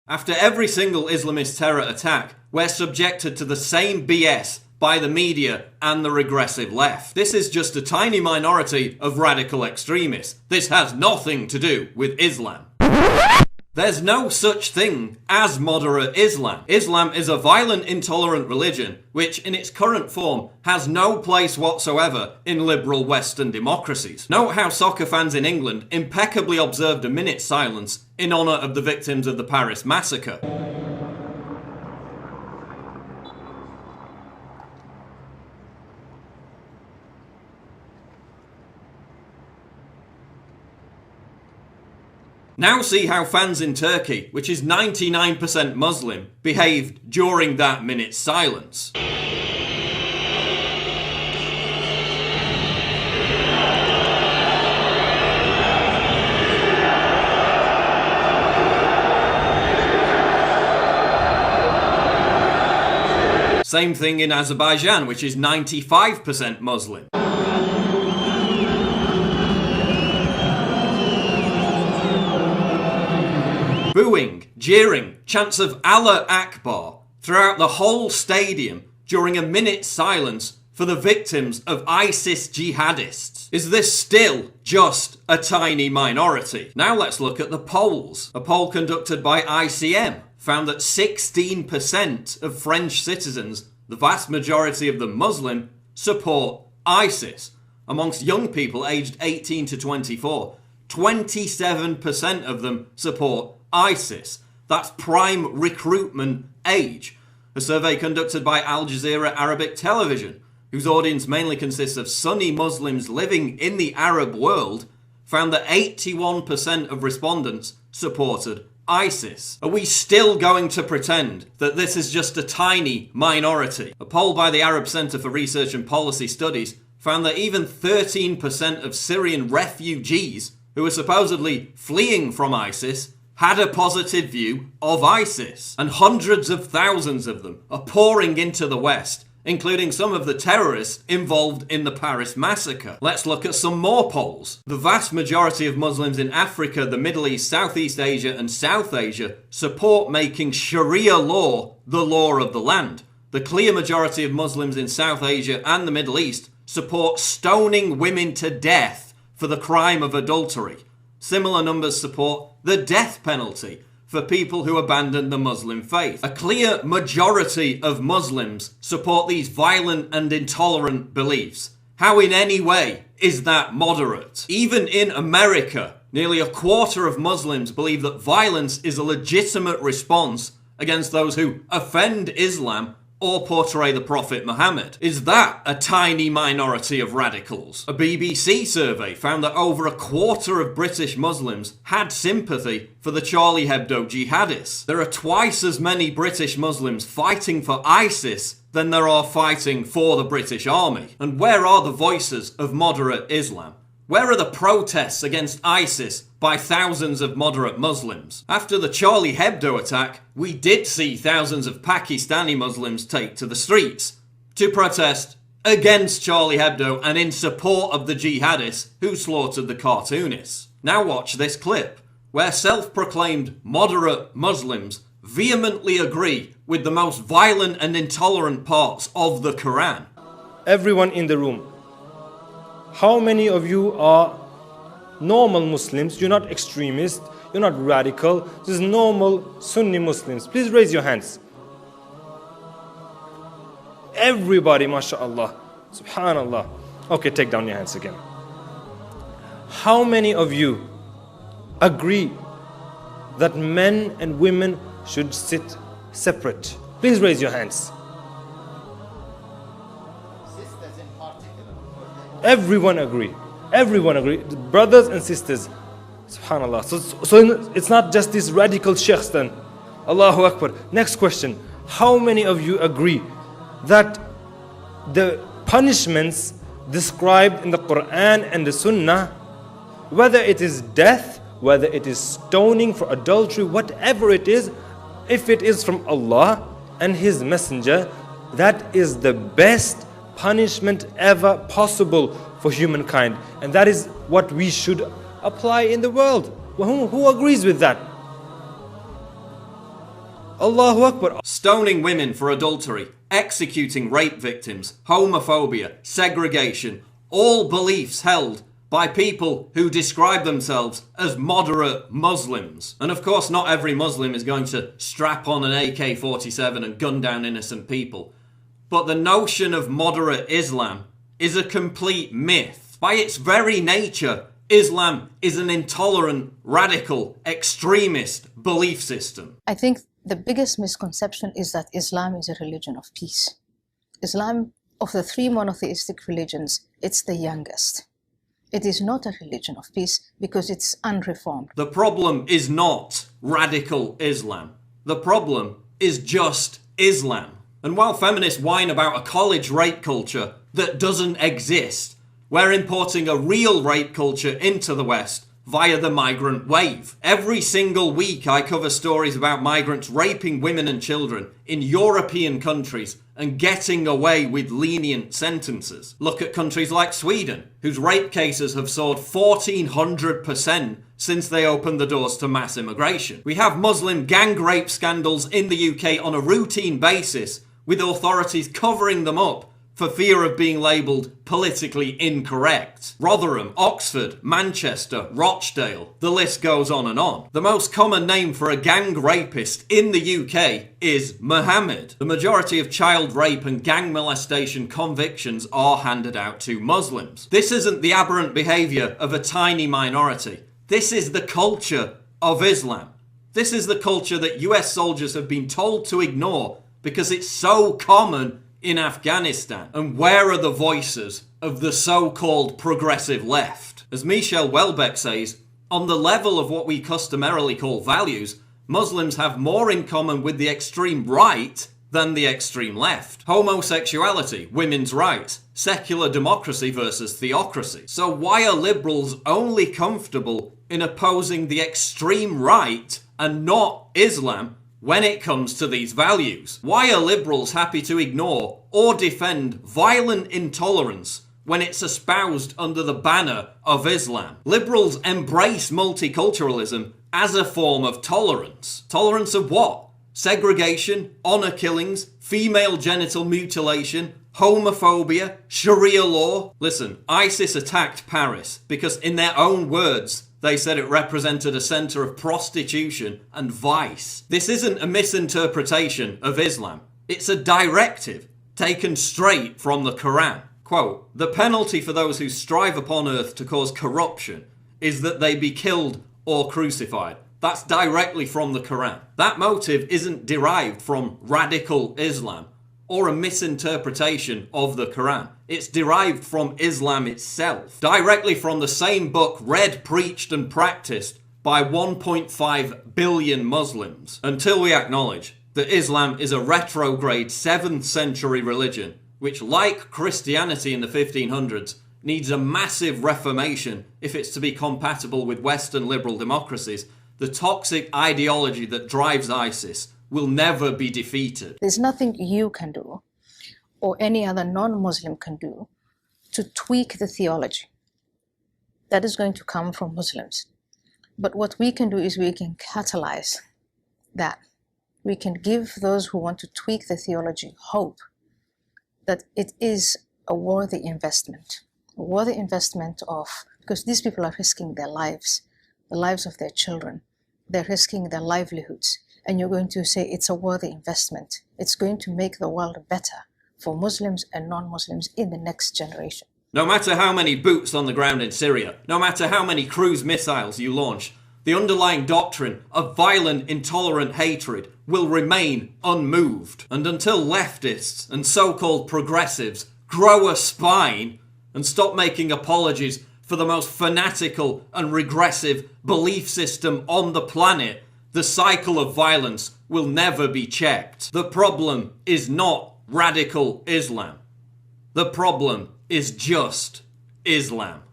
After every single Islamist terror attack, we're subjected to the same BS by the media and the regressive left. This is just a tiny minority of radical extremists. This has nothing to do with Islam. There's no such thing as moderate Islam. Islam is a violent, intolerant religion which, in its current form, has no place whatsoever in liberal Western democracies. Note how soccer fans in England impeccably observed a minute's silence in honour of the victims of the Paris massacre. Now see how fans in Turkey, which is 99% Muslim, behaved during that minute's silence. Same thing in Azerbaijan, which is 95% Muslim. Booing, jeering, chants of Allah Akbar throughout the whole stadium during a minute's silence for the victims of ISIS jihadists. Is this still just a tiny minority? Now let's look at the polls. A poll conducted by ICM found that 16% of French citizens, the vast majority of them Muslim, support ISIS. Amongst young people aged 18 to 24, 27% of them support ISIS. That's prime recruitment age. A survey conducted by Al Jazeera Arabic Television, whose audience mainly consists of Sunni Muslims living in the Arab world, found that 81% of respondents supported ISIS. Are we still going to pretend that this is just a tiny minority? A poll by the Arab Center for Research and Policy Studies found that even 13% of Syrian refugees who were supposedly fleeing from ISIS had a positive view of ISIS, and hundreds of thousands of them are pouring into the West, including some of the terrorists involved in the Paris massacre. Let's look at some more polls. The vast majority of Muslims in Africa, the Middle East, Southeast Asia and South Asia support making Sharia law the law of the land. The clear majority of Muslims in South Asia and the Middle East support stoning women to death for the crime of adultery. Similar numbers support the death penalty for people who abandon the Muslim faith. A clear majority of Muslims support these violent and intolerant beliefs. How in any way is that moderate? Even in America, nearly a quarter of Muslims believe that violence is a legitimate response against those who offend Islam or portray the Prophet Muhammad. Is that a tiny minority of radicals? A BBC survey found that over a quarter of British Muslims had sympathy for the Charlie Hebdo jihadists. There are twice as many British Muslims fighting for ISIS than there are fighting for the British Army. And where are the voices of moderate Islam? Where are the protests against ISIS by thousands of moderate Muslims? After the Charlie Hebdo attack, we did see thousands of Pakistani Muslims take to the streets to protest against Charlie Hebdo and in support of the jihadists who slaughtered the cartoonists. Now watch this clip, where self-proclaimed moderate Muslims vehemently agree with the most violent and intolerant parts of the Quran. Everyone in the room, how many of you are normal Muslims? You're not extremists, you're not radical, this is normal Sunni Muslims. Please raise your hands. Everybody, mashallah, subhanallah. Okay, take down your hands again. How many of you agree that men and women should sit separate? Please raise your hands. Everyone agree. Everyone agree. Brothers and sisters. Subhanallah. So it's not just these radical sheikhs then. Allahu Akbar. Next question. How many of you agree that the punishments described in the Quran and the Sunnah, whether it is death, whether it is stoning for adultery, whatever it is, if it is from Allah and His Messenger, that is the best punishment ever possible for humankind, and that is what we should apply in the world. Who agrees with that? Allahu Akbar. Stoning women for adultery, executing rape victims, homophobia, segregation, all beliefs held by people who describe themselves as moderate Muslims. And of course, not every Muslim is going to strap on an AK-47 and gun down innocent people. But the notion of moderate Islam is a complete myth. By its very nature, Islam is an intolerant, radical, extremist belief system. I think the biggest misconception is that Islam is a religion of peace. Islam, of the three monotheistic religions, it's the youngest. It is not a religion of peace because it's unreformed. The problem is not radical Islam. The problem is just Islam. And while feminists whine about a college rape culture that doesn't exist, we're importing a real rape culture into the West via the migrant wave. Every single week I cover stories about migrants raping women and children in European countries and getting away with lenient sentences. Look at countries like Sweden, whose rape cases have soared 1,400% since they opened the doors to mass immigration. We have Muslim gang rape scandals in the UK on a routine basis, with authorities covering them up for fear of being labelled politically incorrect. Rotherham, Oxford, Manchester, Rochdale, the list goes on and on. The most common name for a gang rapist in the UK is Mohammed. The majority of child rape and gang molestation convictions are handed out to Muslims. This isn't the aberrant behaviour of a tiny minority. This is the culture of Islam. This is the culture that US soldiers have been told to ignore because it's so common in Afghanistan. And where are the voices of the so-called progressive left? As Michel Houellebecq says, on the level of what we customarily call values, Muslims have more in common with the extreme right than the extreme left. Homosexuality, women's rights, secular democracy versus theocracy. So why are liberals only comfortable in opposing the extreme right and not Islam when it comes to these values? Why are liberals happy to ignore or defend violent intolerance when it's espoused under the banner of Islam? Liberals embrace multiculturalism as a form of tolerance. Tolerance of what? Segregation, honor killings, female genital mutilation, homophobia, Sharia law. Listen, ISIS attacked Paris because, in their own words, they said it represented a centre of prostitution and vice. This isn't a misinterpretation of Islam. It's a directive taken straight from the Quran. Quote, "The penalty for those who strive upon earth to cause corruption is that they be killed or crucified." That's directly from the Quran. That motive isn't derived from radical Islam or a misinterpretation of the Quran. It's derived from Islam itself, directly from the same book read, preached and practiced by 1.5 billion Muslims. Until we acknowledge that Islam is a retrograde 7th century religion, which, like Christianity in the 1500s, needs a massive reformation if it's to be compatible with Western liberal democracies, the toxic ideology that drives ISIS will never be defeated. There's nothing you can do or any other non-Muslim can do to tweak the theology. That is going to come from Muslims. But what we can do is we can catalyze that. We can give those who want to tweak the theology hope that it is a worthy investment. A worthy investment because these people are risking their lives, the lives of their children. They're risking their livelihoods. And you're going to say it's a worthy investment. It's going to make the world better for Muslims and non-Muslims in the next generation. No matter how many boots on the ground in Syria, no matter how many cruise missiles you launch, the underlying doctrine of violent, intolerant hatred will remain unmoved. And until leftists and so-called progressives grow a spine and stop making apologies for the most fanatical and regressive belief system on the planet, the cycle of violence will never be checked. The problem is not radical Islam. The problem is just Islam.